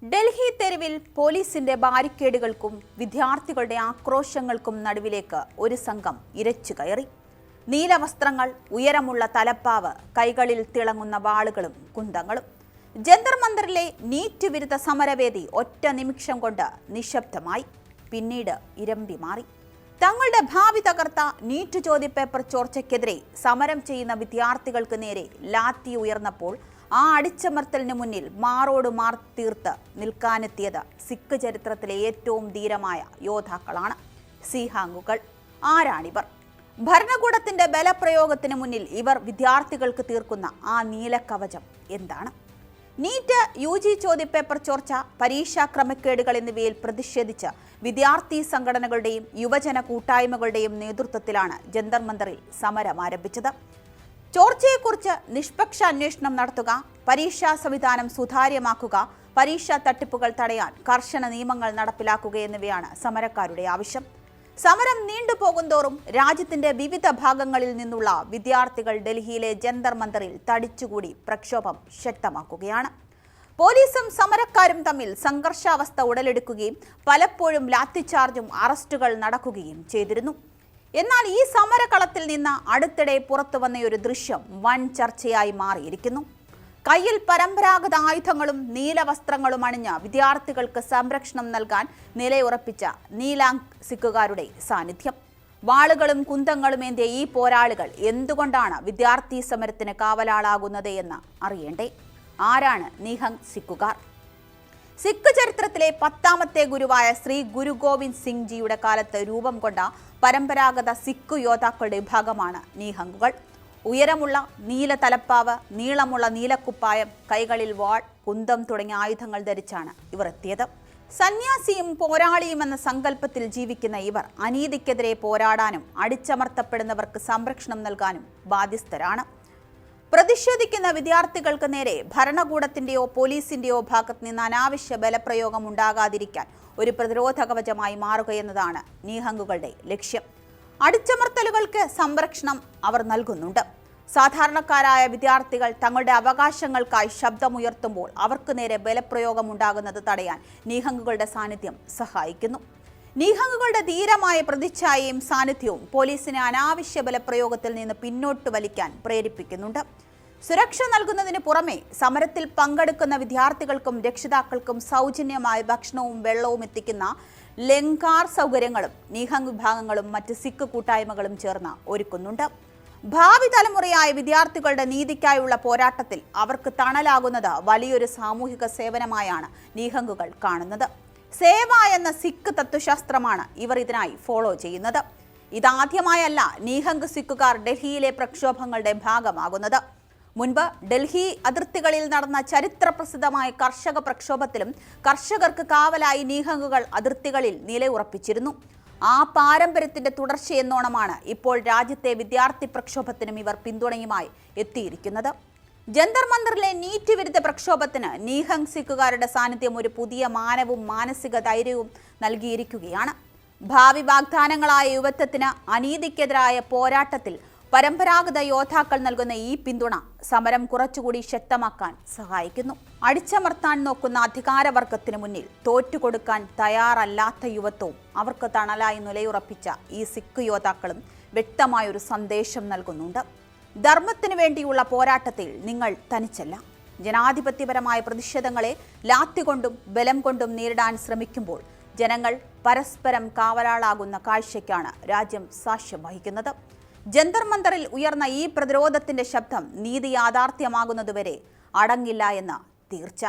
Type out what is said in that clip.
ഡൽഹി തെരുവിൽ പോലീസിന്റെ ബാരിക്കേഡുകൾക്കും വിദ്യാർത്ഥികളുടെ ആക്രോശങ്ങൾക്കും നടുവിലേക്ക് ഒരു സംഘം ഇരച്ചു കയറി. നീലവസ്ത്രങ്ങൾ, ഉയരമുള്ള തലപ്പാവ്, കൈകളിൽ തിളങ്ങുന്ന വാളുകളും കുന്തങ്ങളും. ജന്തർ മന്ദറിലെ നീറ്റ് വിരുദ്ധ സമരവേദി ഒറ്റ നിമിഷം കൊണ്ട് നിശബ്ദമായി. പിന്നീട് ഇരമ്പി മാറി. തങ്ങളുടെ ഭാവി തകർത്ത നീറ്റ് ചോദ്യപേപ്പർ ചോർച്ചയ്ക്കെതിരെ സമരം ചെയ്യുന്ന വിദ്യാർത്ഥികൾക്ക് നേരെ ലാത്തി ഉയർന്നപ്പോൾ ആ അടിച്ചമർത്തലിന് മുന്നിൽ മാറോട് മാർ തീർത്ത് നിൽക്കാനെത്തിയത് സിഖ് ചരിത്രത്തിലെ ഏറ്റവും ധീരമായ യോദ്ധാക്കളാണ്, സിഹാങ്ങുകൾ. ആരാണിവർ? ഭരണകൂടത്തിന്റെ ബലപ്രയോഗത്തിന് മുന്നിൽ ഇവർ വിദ്യാർത്ഥികൾക്ക് തീർക്കുന്ന ആ നീലക്കവചം എന്താണ്? നീറ്റ്, UG ചോദ്യപേപ്പർ ചോർച്ച, പരീക്ഷാ ക്രമക്കേടുകൾ എന്നിവയിൽ പ്രതിഷേധിച്ച് വിദ്യാർത്ഥി സംഘടനകളുടെയും യുവജന കൂട്ടായ്മകളുടെയും നേതൃത്വത്തിലാണ് ജന്തർ മന്ദറിൽ സമരം ആരംഭിച്ചത്. ചോർച്ചയെക്കുറിച്ച് നിഷ്പക്ഷ അന്വേഷണം നടത്തുക, പരീക്ഷാ സംവിധാനം സുതാര്യമാക്കുക, പരീക്ഷാ തട്ടിപ്പുകൾ തടയാൻ കർശന നിയമങ്ങൾ നടപ്പിലാക്കുക എന്നിവയാണ് സമരക്കാരുടെ ആവശ്യം. സമരം നീണ്ടുപോകുന്തോറും രാജ്യത്തിന്റെ വിവിധ ഭാഗങ്ങളിൽ നിന്നുള്ള വിദ്യാർത്ഥികൾ ഡൽഹിയിലെ ജന്തർ മന്ദറിൽ തടിച്ചുകൂടി പ്രക്ഷോഭം ശക്തമാക്കുകയാണ്. പോലീസും സമരക്കാരും തമ്മിൽ സംഘർഷാവസ്ഥ ഉടലെടുക്കുകയും പലപ്പോഴും ലാത്തിച്ചാർജും അറസ്റ്റുകൾ നടക്കുകയും ചെയ്തിരുന്നു. എന്നാൽ ഈ സമരകളത്തിൽ നിന്ന് അടുത്തിടെ പുറത്തു വന്ന ഒരു ദൃശ്യം വൻ ചർച്ചയായി മാറിയിരിക്കുന്നു. കയ്യിൽ പരമ്പരാഗത ആയുധങ്ങളും നീലവസ്ത്രങ്ങളും അണിഞ്ഞ വിദ്യാർത്ഥികൾക്ക് സംരക്ഷണം നൽകാൻ നിലയുറപ്പിച്ച നീലാങ് സിഖുകാരുടെ സാന്നിധ്യം. വാളുകളും കുന്തങ്ങളും ഏന്തിയ ഈ പോരാളികൾ എന്തുകൊണ്ടാണ് വിദ്യാർത്ഥി സമരത്തിന് കാവലാളാകുന്നത് എന്ന് അറിയണ്ടേ? ആരാണ് നീലാങ് സിഖുകാർ? സിഖ് ചരിത്രത്തിലെ 10ാമത്തെ ഗുരുവായ ശ്രീ ഗുരു ഗോവിന്ദ് സിംഗ് ജിയുടെ കാലത്ത് രൂപം കൊണ്ട പരമ്പരാഗത സിഖ് യോദ്ധാക്കളുടെ വിഭാഗമാണ് നീഹങ്ങുകൾ. ഉയരമുള്ള നീല തലപ്പാവ്, നീളമുള്ള നീലക്കുപ്പായം, കൈകളിൽ വാൾ, കുന്തം തുടങ്ങിയ ആയുധങ്ങൾ ധരിച്ചാണ് ഇവർ എത്തിയത്. സന്യാസിയും പോരാളിയും എന്ന സങ്കല്പത്തിൽ ജീവിക്കുന്ന ഇവർ അനീതിക്കെതിരെ പോരാടാനും അടിച്ചമർത്തപ്പെടുന്നവർക്ക് സംരക്ഷണം നൽകാനും ബാധ്യസ്ഥരാണ്. പ്രതിഷേധിക്കുന്ന വിദ്യാർത്ഥികൾക്ക് നേരെ ഭരണകൂടത്തിന്റെയോ പോലീസിന്റെയോ ഭാഗത്ത് നിന്ന് അനാവശ്യ ബലപ്രയോഗം ഉണ്ടാകാതിരിക്കാൻ ഒരു പ്രതിരോധ കവചമായി മാറുകയെന്നതാണ് നീഹങ്ങുകളുടെ ലക്ഷ്യം. അടിച്ചമർത്തലുകൾക്ക് സംരക്ഷണം അവർ നൽകുന്നുണ്ട്. സാധാരണക്കാരായ വിദ്യാർത്ഥികൾ തങ്ങളുടെ അവകാശങ്ങൾക്കായി ശബ്ദമുയർത്തുമ്പോൾ അവർക്ക് നേരെ ബലപ്രയോഗം ഉണ്ടാകുന്നത് തടയാൻ നീഹങ്ങുകളുടെ സാന്നിധ്യം സഹായിക്കുന്നു. നീഹങ്ങുകളുടെ ധീരമായ പ്രതിച്ഛായയും സാന്നിധ്യവും പോലീസിനെ അനാവശ്യ ബലപ്രയോഗത്തിൽ നിന്ന് പിന്നോട്ട് വലിക്കാൻ പ്രേരിപ്പിക്കുന്നുണ്ട്. സുരക്ഷ നൽകുന്നതിന് പുറമെ സമരത്തിൽ പങ്കെടുക്കുന്ന വിദ്യാർത്ഥികൾക്കും രക്ഷിതാക്കൾക്കും സൗജന്യമായ ഭക്ഷണവും വെള്ളവും എത്തിക്കുന്ന ലങ്കാർ സൗകര്യങ്ങളും നീഹങ് വിഭാഗങ്ങളും മറ്റ് സിഖ് കൂട്ടായ്മകളും ചേർന്ന് ഒരുക്കുന്നുണ്ട്. ഭാവി തലമുറയായ വിദ്യാർത്ഥികളുടെ നീതിക്കായുള്ള പോരാട്ടത്തിൽ അവർക്ക് തണലാകുന്നത് വലിയൊരു സാമൂഹിക സേവനമായാണ് നീഹങ്ങുകൾ കാണുന്നത്. സേവ എന്ന സിഖ് തത്വശാസ്ത്രമാണ് ഇവർ ഇതിനായി ഫോളോ ചെയ്യുന്നത്. ഇതാദ്യമായല്ല നീഹങ് സിഖുകാർ ഡൽഹിയിലെ പ്രക്ഷോഭങ്ങളുടെ ഭാഗമാകുന്നത്. മുൻപ് ഡൽഹി അതിർത്തികളിൽ നടന്ന ചരിത്രപ്രസിദ്ധമായ കർഷക പ്രക്ഷോഭത്തിലും കർഷകർക്ക് കാവലായി നീഹങ്ങുകൾ അതിർത്തികളിൽ നിലയുറപ്പിച്ചിരുന്നു. ആ പാരമ്പര്യത്തിന്റെ തുടർച്ചയെന്നോണമാണ് ഇപ്പോൾ രാജ്യത്തെ വിദ്യാർത്ഥി പ്രക്ഷോഭത്തിനും ഇവർ പിന്തുണയുമായി എത്തിയിരിക്കുന്നത്. ജന്തർ മന്ദറിലെ നീറ്റ് വിരുദ്ധ പ്രക്ഷോഭത്തിന് നീഹങ് സിഖുകാരുടെ സാന്നിധ്യം ഒരു പുതിയ മാനവും മാനസിക ധൈര്യവും നൽകിയിരിക്കുകയാണ്. ഭാവി വാഗ്ദാനങ്ങളായ യുവത്വത്തിന് അനീതിക്കെതിരായ പോരാട്ടത്തിൽ പരമ്പരാഗത യോദ്ധാക്കൾ നൽകുന്ന ഈ പിന്തുണ സമരം കുറച്ചുകൂടി ശക്തമാക്കാൻ സഹായിക്കുന്നു. അടിച്ചമർത്താൻ നോക്കുന്ന അധികാരവർഗത്തിന് മുന്നിൽ തോറ്റുകൊടുക്കാൻ തയ്യാറല്ലാത്ത യുവത്വവും അവർക്ക് തണലായി നിലയുറപ്പിച്ച ഈ സിഖ് യോദ്ധാക്കളും വ്യക്തമായൊരു സന്ദേശം നൽകുന്നുണ്ട്. ധർമ്മത്തിനു വേണ്ടിയുള്ള പോരാട്ടത്തിൽ നിങ്ങൾ തനിച്ചല്ല. ജനാധിപത്യപരമായ പ്രതിഷേധങ്ങളെ ലാത്തി കൊണ്ടും ബലം കൊണ്ടും നേരിടാൻ ശ്രമിക്കുമ്പോൾ ജനങ്ങൾ പരസ്പരം കാവലാളാകുന്ന കാഴ്ചയ്ക്കാണ് രാജ്യം സാക്ഷ്യം വഹിക്കുന്നത്. ജന്തർ മന്ദറിൽ ഉയർന്ന ഈ പ്രതിരോധത്തിന്റെ ശബ്ദം നീതി യാഥാർത്ഥ്യമാകുന്നതുവരെ അടങ്ങില്ല എന്ന് തീർച്ച.